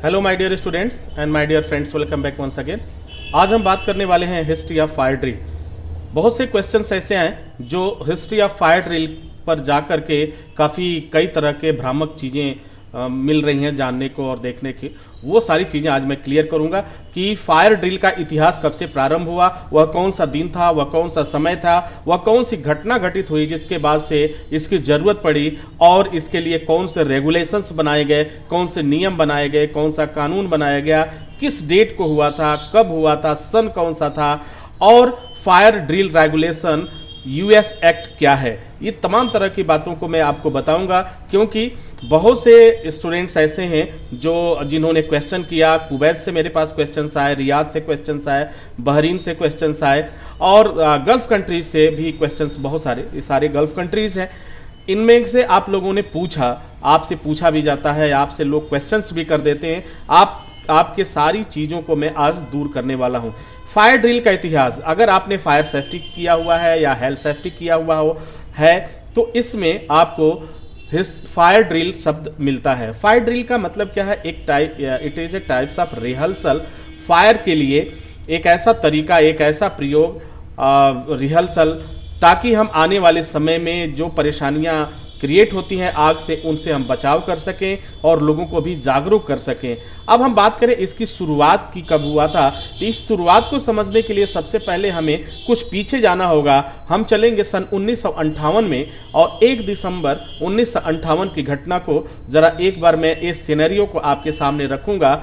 Hello my dear students and my dear friends, welcome back once again. आज हम बात करने वाले हैं हिस्ट्री ऑफ फायर ड्रिल। बहुत से क्वेश्चंस ऐसे हैं जो हिस्ट्री ऑफ फायर ड्रिल पर जाकर के काफ़ी कई तरह के भ्रामक चीज़ें मिल रही हैं जानने को और देखने की। वो सारी चीज़ें आज मैं क्लियर करूंगा कि फायर ड्रिल का इतिहास कब से प्रारंभ हुआ, वह कौन सा दिन था, वह कौन सा समय था, वह कौन सी घटना घटित हुई जिसके बाद से इसकी ज़रूरत पड़ी और इसके लिए कौन से रेगुलेशंस बनाए गए, कौन से नियम बनाए गए, कौन सा कानून बनाया गया, किस डेट को हुआ था, कब हुआ था, सन कौन सा था और fire drill regulation US act क्या है। ये तमाम तरह की बातों को मैं आपको बताऊंगा क्योंकि बहुत से स्टूडेंट्स ऐसे हैं जिन्होंने क्वेश्चन किया। कुवैत से मेरे पास क्वेश्चंस आए, रियाद से क्वेश्चंस आए, बहरीन से क्वेश्चंस आए और गल्फ कंट्रीज से भी क्वेश्चंस बहुत सारे, ये सारे गल्फ कंट्रीज हैं। इनमें से आप लोगों ने पूछा, आपसे पूछा भी जाता है, आपसे लोग क्वेश्चंस भी कर देते हैं। आपके सारी चीज़ों को मैं आज दूर करने वाला हूं। फायर ड्रिल का इतिहास, अगर आपने फायर सेफ्टी किया हुआ है या हेल्थ सेफ्टी किया हुआ है तो इसमें आपको फायर ड्रिल शब्द मिलता है। फायर ड्रिल का मतलब क्या है? It is a types of rehearsal. Fire के लिए एक ऐसा तरीका, एक ऐसा प्रयोग, रिहर्सल, ताकि हम आने वाले समय में जो परेशानियां क्रिएट होती हैं आग से, उनसे हम बचाव कर सकें और लोगों को भी जागरूक कर सकें। अब हम बात करें इसकी शुरुआत की कब हुआ था, तो इस शुरुआत को समझने के लिए सबसे पहले हमें कुछ पीछे जाना होगा। हम चलेंगे सन 1958 में और 1 दिसंबर 1958 की घटना को जरा एक बार मैं इस सिनेरियो को आपके सामने रखूंगा,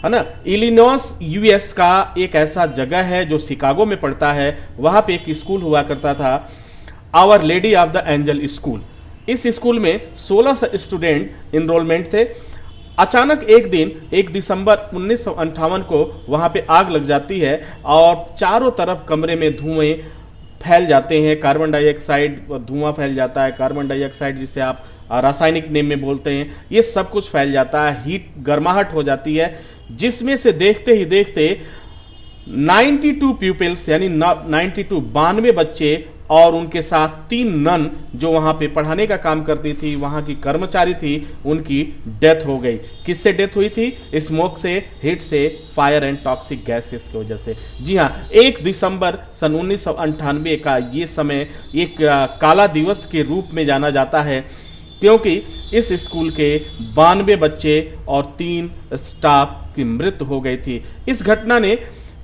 है ना। इलिनॉइस यूएस का एक ऐसा जगह है जो शिकागो में पड़ता है। वहां पे एक स्कूल हुआ करता था, our lady of the angel school. इस स्कूल में 16 स्टूडेंट इनरोलमेंट थे। अचानक एक दिन 1 दिसंबर 1958 को वहां पे आग लग जाती है और चारों तरफ कमरे में धुएं फैल जाते हैं। कार्बन डाइऑक्साइड धुआं फैल जाता है, कार्बन डाइऑक्साइड जिसे आप रासायनिक नेम में बोलते हैं, ये सब कुछ फैल जाता है। हीट, गर्माहट हो जाती है, जिसमें से देखते ही देखते 92 प्यूपिल्स यानी 92 बच्चे और उनके साथ 3 नन जो वहां पे पढ़ाने का काम करती थी, वहां की कर्मचारी थी, उनकी डेथ हो गई। किससे डेथ हुई थी? स्मोक से, हीट से, फायर एंड टॉक्सिक गैसेस की वजह से। जी हाँ, 1 दिसंबर सन 1998 का ये समय एक काला दिवस के रूप में जाना जाता है क्योंकि इस स्कूल के 92 बच्चे और 3 स्टाफ की मृत्यु हो गई थी। इस घटना ने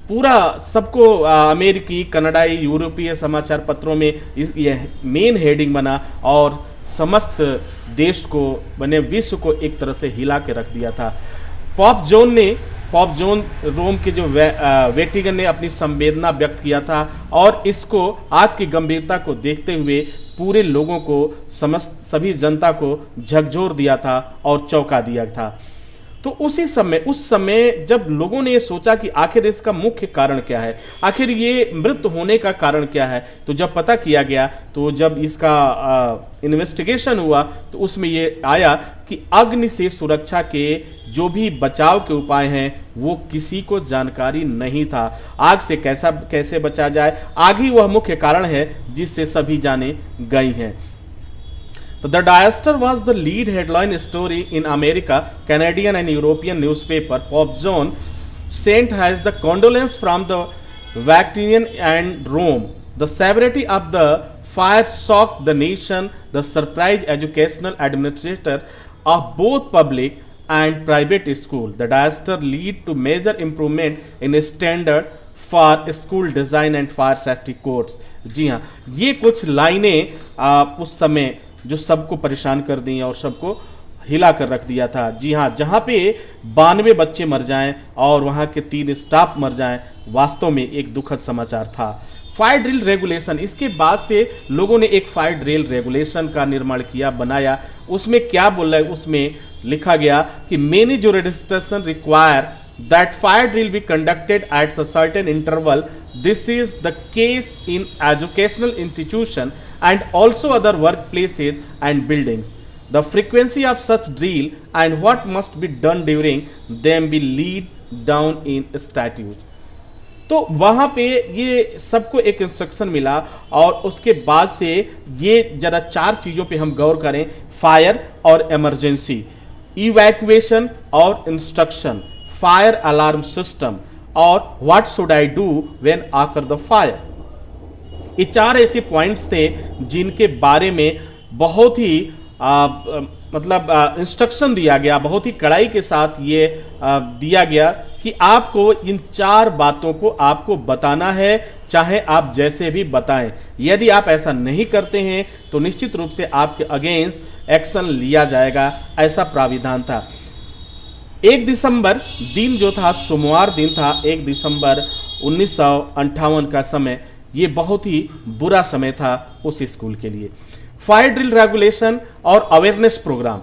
पूरा सबको अमेरिकी, कनाडाई, यूरोपीय समाचार पत्रों में यह मेन हेडिंग बना और समस्त देश को, बने विश्व को एक तरह से हिला के रख दिया था। पॉप जॉन रोम के जो वेटिकन ने अपनी संवेदना व्यक्त किया था और इसको, आग की गंभीरता को देखते हुए पूरे लोगों को, समस्त सभी जनता को झकझोर दिया था और चौंका दिया था। तो उस समय जब लोगों ने ये सोचा कि आखिर इसका मुख्य कारण क्या है, आखिर ये मृत्यु होने का कारण क्या है, तो जब पता किया गया, तो जब इसका इन्वेस्टिगेशन हुआ तो उसमें ये आया कि अग्नि से सुरक्षा के जो भी बचाव के उपाय हैं वो किसी को जानकारी नहीं था। आग से कैसे बचा जाए, आग ही वह मुख्य कारण है जिससे सभी जाने गई हैं। The disaster was the lead headline story in America, Canadian and European newspaper. Pope John sent has the condolence from the Vatican and Rome. The severity of the fire shocked the nation. The surprise educational administrator of both public and private school. The disaster lead to major improvement in standard for school design and fire safety codes. जी हाँ, ये कुछ लाइनें उस समय जो सबको परेशान कर दी और सबको हिला कर रख दिया था। जी हाँ, जहाँ पे 92 बच्चे मर जाएं और वहाँ के 3 स्टाफ मर जाएं, वास्तव में एक दुखद समाचार था। फायर ड्रिल रेगुलेशन, इसके बाद से लोगों ने एक फायर ड्रिल रेगुलेशन का निर्माण किया, बनाया। उसमें क्या बोल रहा है, उसमें लिखा गया कि many jurisdiction require that fire drill be conducted at a certain interval. This is the case in educational institution and also other workplaces and buildings. The frequency of such drill and what must be done during them be laid down in statutes. तो वहां पे ये सबको एक instruction मिला और उसके बाद से ये जरा 4 चीजों पे हम गौर करें, फायर और इमरजेंसी। इवैक्यूएशन और इंस्ट्रक्शन, फायर अलार्म सिस्टम और what should I do when आकर द फायर। ये 4 ऐसे पॉइंट्स थे जिनके बारे में बहुत ही इंस्ट्रक्शन दिया गया, बहुत ही कड़ाई के साथ ये दिया गया कि आपको इन 4 बातों को आपको बताना है, चाहे आप जैसे भी बताएं। यदि आप ऐसा नहीं करते हैं तो निश्चित रूप से आपके अगेंस्ट एक्शन लिया जाएगा, ऐसा प्राविधान था। 1 दिसंबर दिन जो था, सोमवार दिन था, 1 दिसंबर 1958 का समय, ये बहुत ही बुरा समय था उस स्कूल के लिए। फायर ड्रिल रेगुलेशन और अवेयरनेस प्रोग्राम,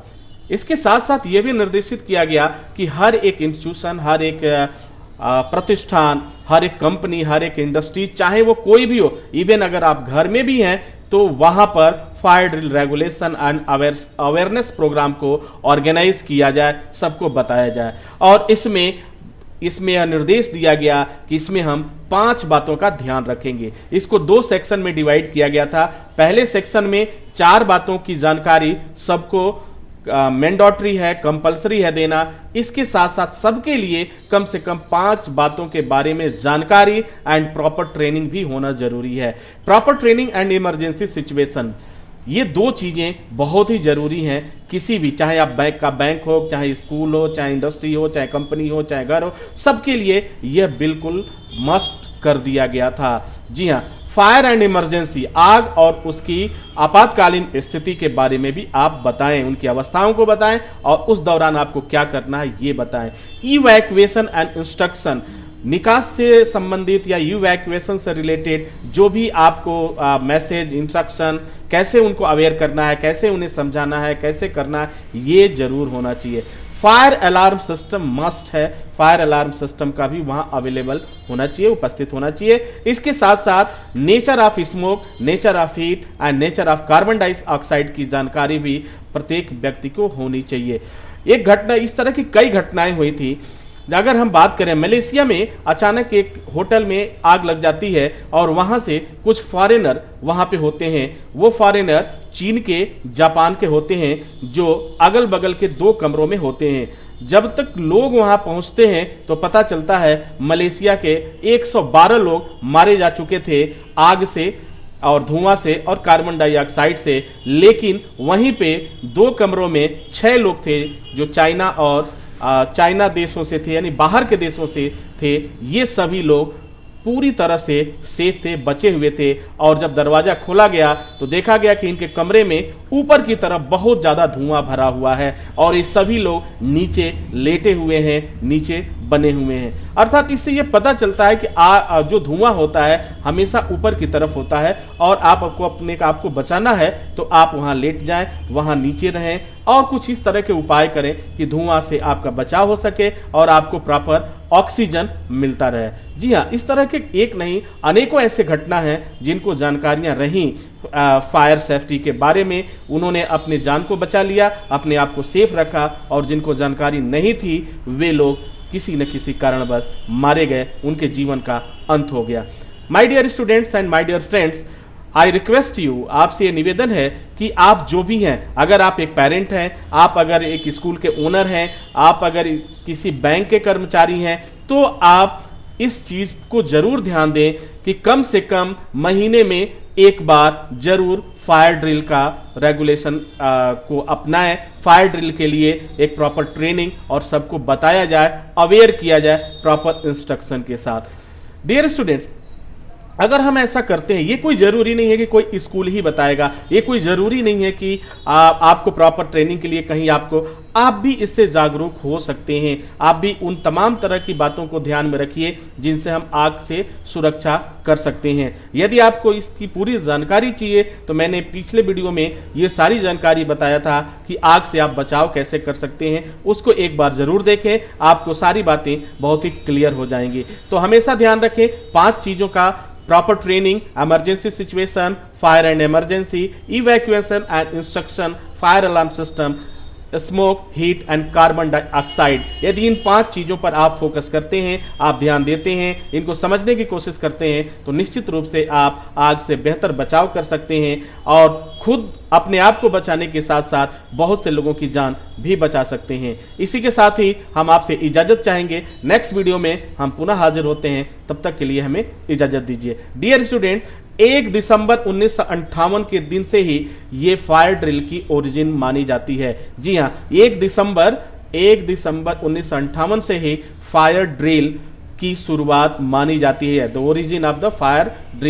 इसके साथ साथ यह भी निर्देशित किया गया कि हर एक इंस्टीट्यूशन, हर एक प्रतिष्ठान, हर एक कंपनी, हर एक इंडस्ट्री, चाहे वो कोई भी हो, इवन अगर आप घर में भी हैं तो वहां पर fire drill regulation and awareness programme को ऑर्गेनाइज किया जाए, सबको बताया जाए। और इसमें यह निर्देश दिया गया कि इसमें हम 5 बातों का ध्यान रखेंगे। इसको 2 सेक्शन में डिवाइड किया गया था। पहले सेक्शन में 4 बातों की जानकारी सबको मैंडेटरी है, कंपलसरी है देना। इसके साथ साथ सबके लिए कम से कम 5 बातों के बारे में जानकारी एंड प्रॉपर ट्रेनिंग भी होना जरूरी है। Proper training and emergency situation, ये 2 चीजें बहुत ही जरूरी हैं। किसी भी, चाहे आप बैंक हो, चाहे स्कूल हो, चाहे इंडस्ट्री हो, चाहे कंपनी हो, चाहे घर हो, सबके लिए यह बिल्कुल मस्ट कर दिया गया था। जी हाँ, फायर एंड इमरजेंसी, आग और उसकी आपातकालीन स्थिति के बारे में भी आप बताएं, उनकी अवस्थाओं को बताएं और उस दौरान आपको क्या करना है ये बताएं। इवैक्यूएशन एंड इंस्ट्रक्शन, निकास से संबंधित या इवैक्यूएशन से रिलेटेड जो भी आपको मैसेज, इंस्ट्रक्शन, कैसे उनको अवेयर करना है, कैसे उन्हें समझाना है, कैसे करना है, ये जरूर होना चाहिए। फायर अलार्म सिस्टम मस्ट है, फायर अलार्म सिस्टम का भी वहां अवेलेबल होना चाहिए, उपस्थित होना चाहिए। इसके साथ साथ nature of smoke, nature of heat and nature of carbon dioxide की जानकारी भी प्रत्येक व्यक्ति को होनी चाहिए। एक घटना, इस तरह की कई घटनाएं हुई थी। अगर हम बात करें, मलेशिया में अचानक एक होटल में आग लग जाती है और वहां से कुछ फॉरेनर वहां पे होते हैं। वो फॉरेनर चीन के, जापान के होते हैं, जो अगल बगल के 2 कमरों में होते हैं। जब तक लोग वहां पहुंचते हैं तो पता चलता है मलेशिया के 112 लोग मारे जा चुके थे आग से और धुआं से और कार्बन डाइऑक्साइड से। लेकिन वहीं पे 2 कमरों में 6 लोग थे जो चाइना देशों से थे, यानी बाहर के देशों से थे। ये सभी लोग पूरी तरह से सेफ थे, बचे हुए थे। और जब दरवाजा खोला गया तो देखा गया कि इनके कमरे में ऊपर की तरफ बहुत ज्यादा धुआं भरा हुआ है और ये सभी लोग नीचे लेटे हुए हैं, नीचे बने हुए हैं। अर्थात इससे यह पता चलता है कि जो धुआं होता है हमेशा ऊपर की तरफ होता है और आपको अपने आप को बचाना है तो आप वहां लेट जाएं, वहां नीचे रहें और कुछ इस तरह के उपाय करें कि धुआं से आपका बचाव हो सके और आपको प्रॉपर ऑक्सीजन मिलता रहे। जी हाँ, इस तरह के एक नहीं अनेकों ऐसे घटना हैं जिनको जानकारियां रहीं फायर सेफ्टी के बारे में, उन्होंने अपने जान को बचा लिया, अपने आप को सेफ रखा, और जिनको जानकारी नहीं थी वे लोग किसी न किसी कारणवश मारे गए, उनके जीवन का अंत हो गया। My dear students and my dear friends, I request you, आपसे ये निवेदन है कि आप जो भी हैं, अगर आप एक पेरेंट हैं, आप अगर एक स्कूल के ओनर हैं, आप अगर किसी बैंक के कर्मचारी हैं, तो आप इस चीज को जरूर ध्यान दें कि कम से कम महीने में एक बार जरूर फायर ड्रिल का रेगुलेशन को अपनाएं। फायर ड्रिल के लिए एक प्रॉपर ट्रेनिंग और सबको बताया जाए, अवेयर किया जाए प्रॉपर इंस्ट्रक्शन के साथ। डियर स्टूडेंट्स, अगर हम ऐसा करते हैं, ये कोई जरूरी नहीं है कि कोई स्कूल ही बताएगा, ये कोई जरूरी नहीं है कि आपको प्रॉपर ट्रेनिंग के लिए कहीं आप भी इससे जागरूक हो सकते हैं। आप भी उन तमाम तरह की बातों को ध्यान में रखिए जिनसे हम आग से सुरक्षा कर सकते हैं। यदि आपको इसकी पूरी जानकारी चाहिए तो मैंने पिछले वीडियो में ये सारी जानकारी बताया था कि आग से आप बचाव कैसे कर सकते हैं, उसको एक बार जरूर देखें, आपको सारी बातें बहुत ही क्लियर हो जाएंगी। तो हमेशा ध्यान रखें 5 चीजों का: proper training, emergency situation, fire and emergency, evacuation and instruction, fire alarm system, smoke, heat and carbon dioxide. यदि इन 5 चीजों पर आप फोकस करते हैं, आप ध्यान देते हैं, इनको समझने की कोशिश करते हैं, तो निश्चित रूप से आप आग से बेहतर बचाव कर सकते हैं और खुद अपने आप को बचाने के साथ साथ बहुत से लोगों की जान भी बचा सकते हैं। इसी के साथ ही हम आपसे इजाजत चाहेंगे। नेक्स्ट वीडियो में हम पुनः हाजिर होते हैं, तब तक के लिए हमें इजाजत दीजिए। डियर स्टूडेंट, 1 दिसंबर 1958 के दिन से ही ये फायर ड्रिल की ओरिजिन मानी जाती है। जी हाँ, 1 दिसंबर 1958 से ही फायर ड्रिल की शुरुआत मानी जाती है। The origin of the fire drill.